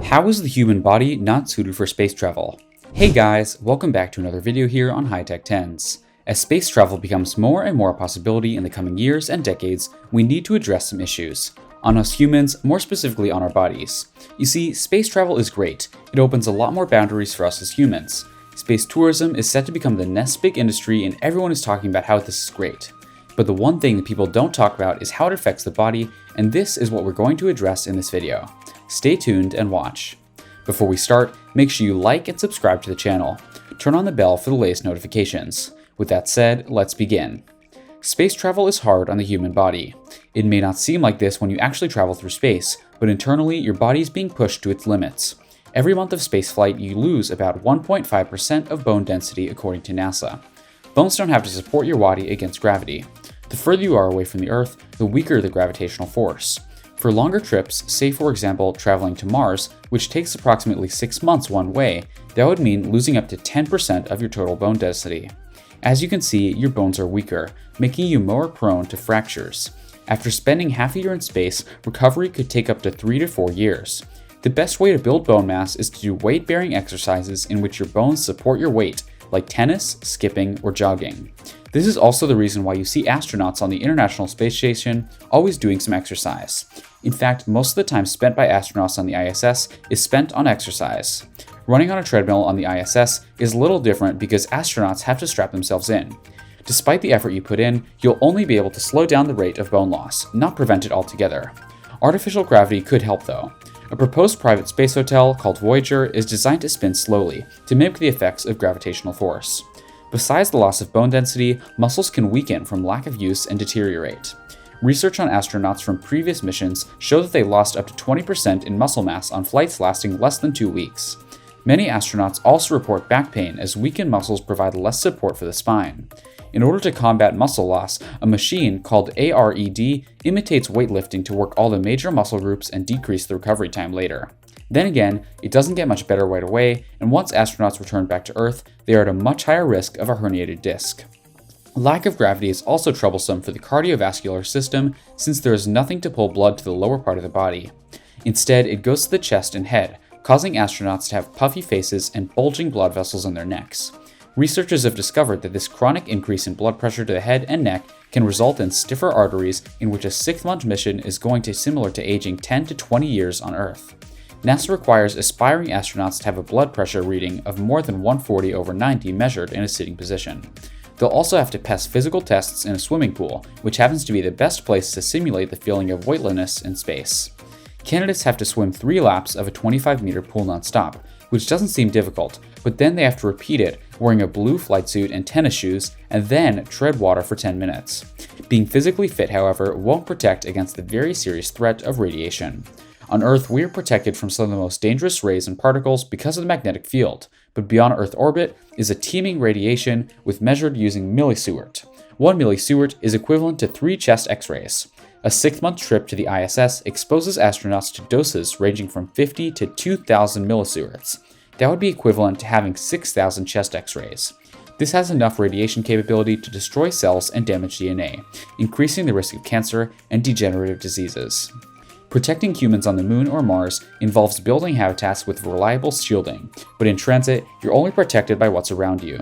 How is the human body not suited for space travel? Hey guys, welcome back to another video here on High Tech 10s. As space travel becomes more and more a possibility in the coming years and decades, we need to address some issues. On us humans, more specifically on our bodies. You see, space travel is great. It opens a lot more boundaries for us as humans. Space tourism is set to become the next big industry and everyone is talking about how this is great. But the one thing that people don't talk about is how it affects the body, and this is what we're going to address in this video. Stay tuned and watch. Before we start, make sure you like and subscribe to the channel. Turn on the bell for the latest notifications. With that said, let's begin. Space travel is hard on the human body. It may not seem like this when you actually travel through space, but internally your body is being pushed to its limits. Every month of spaceflight, you lose about 1.5% of bone density according to NASA. Bones don't have to support your body against gravity. The further you are away from the Earth, the weaker the gravitational force. For longer trips, say for example traveling to Mars, which takes approximately 6 months one way, that would mean losing up to 10% of your total bone density. As you can see, your bones are weaker, making you more prone to fractures. After spending half a year in space, recovery could take up to 3 to 4 years. The best way to build bone mass is to do weight-bearing exercises in which your bones support your weight, like tennis, skipping, or jogging. This is also the reason why you see astronauts on the International Space Station always doing some exercise. In fact, most of the time spent by astronauts on the ISS is spent on exercise. Running on a treadmill on the ISS is a little different because astronauts have to strap themselves in. Despite the effort you put in, you'll only be able to slow down the rate of bone loss, not prevent it altogether. Artificial gravity could help though. A proposed private space hotel called Voyager is designed to spin slowly to mimic the effects of gravitational force. Besides the loss of bone density, muscles can weaken from lack of use and deteriorate. Research on astronauts from previous missions show that they lost up to 20% in muscle mass on flights lasting less than 2 weeks. Many astronauts also report back pain as weakened muscles provide less support for the spine. In order to combat muscle loss, a machine called ARED imitates weightlifting to work all the major muscle groups and decrease the recovery time later. Then again, it doesn't get much better right away, and once astronauts return back to Earth, they are at a much higher risk of a herniated disc. Lack of gravity is also troublesome for the cardiovascular system since there is nothing to pull blood to the lower part of the body. Instead, it goes to the chest and head, causing astronauts to have puffy faces and bulging blood vessels in their necks. Researchers have discovered that this chronic increase in blood pressure to the head and neck can result in stiffer arteries in which a 6-month mission is going to similar to aging 10 to 20 years on Earth. NASA requires aspiring astronauts to have a blood pressure reading of more than 140/90 measured in a sitting position. They'll also have to pass physical tests in a swimming pool, which happens to be the best place to simulate the feeling of weightlessness in space. Candidates have to swim 3 laps of a 25-meter pool nonstop, which doesn't seem difficult, but then they have to repeat it wearing a blue flight suit and tennis shoes, and then tread water for 10 minutes. Being physically fit, however, won't protect against the very serious threat of radiation. On Earth, we are protected from some of the most dangerous rays and particles because of the magnetic field, but beyond Earth orbit is a teeming radiation with measured using millisievert. 1 millisievert is equivalent to 3 chest x-rays. A 6-month trip to the ISS exposes astronauts to doses ranging from 50 to 2,000 millisieverts. That would be equivalent to having 6,000 chest x-rays. This has enough radiation capability to destroy cells and damage DNA, increasing the risk of cancer and degenerative diseases. Protecting humans on the Moon or Mars involves building habitats with reliable shielding, but in transit, you're only protected by what's around you.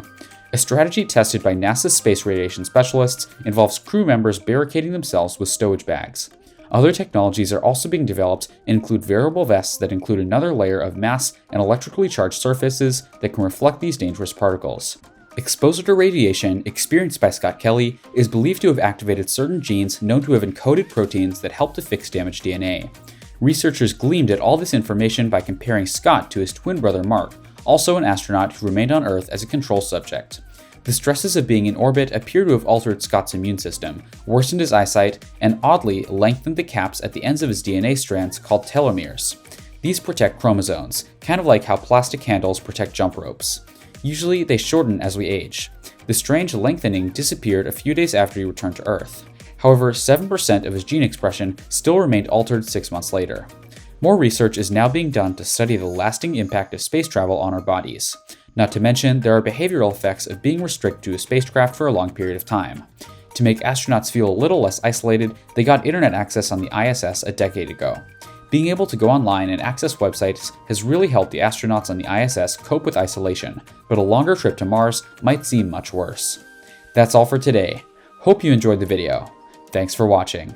A strategy tested by NASA's space radiation specialists involves crew members barricading themselves with stowage bags. Other technologies are also being developed and include variable vests that include another layer of mass and electrically charged surfaces that can reflect these dangerous particles. Exposure to radiation experienced by Scott Kelly is believed to have activated certain genes known to have encoded proteins that help to fix damaged DNA. Researchers gleaned at all this information by comparing Scott to his twin brother Mark, also an astronaut who remained on Earth as a control subject. The stresses of being in orbit appear to have altered Scott's immune system, worsened his eyesight, and oddly lengthened the caps at the ends of his DNA strands called telomeres. These protect chromosomes, kind of like how plastic handles protect jump ropes. Usually, they shorten as we age. The strange lengthening disappeared a few days after he returned to Earth. However, 7% of his gene expression still remained altered 6 months later. More research is now being done to study the lasting impact of space travel on our bodies. Not to mention, there are behavioral effects of being restricted to a spacecraft for a long period of time. To make astronauts feel a little less isolated, they got internet access on the ISS a decade ago. Being able to go online and access websites has really helped the astronauts on the ISS cope with isolation, but a longer trip to Mars might seem much worse. That's all for today. Hope you enjoyed the video. Thanks for watching.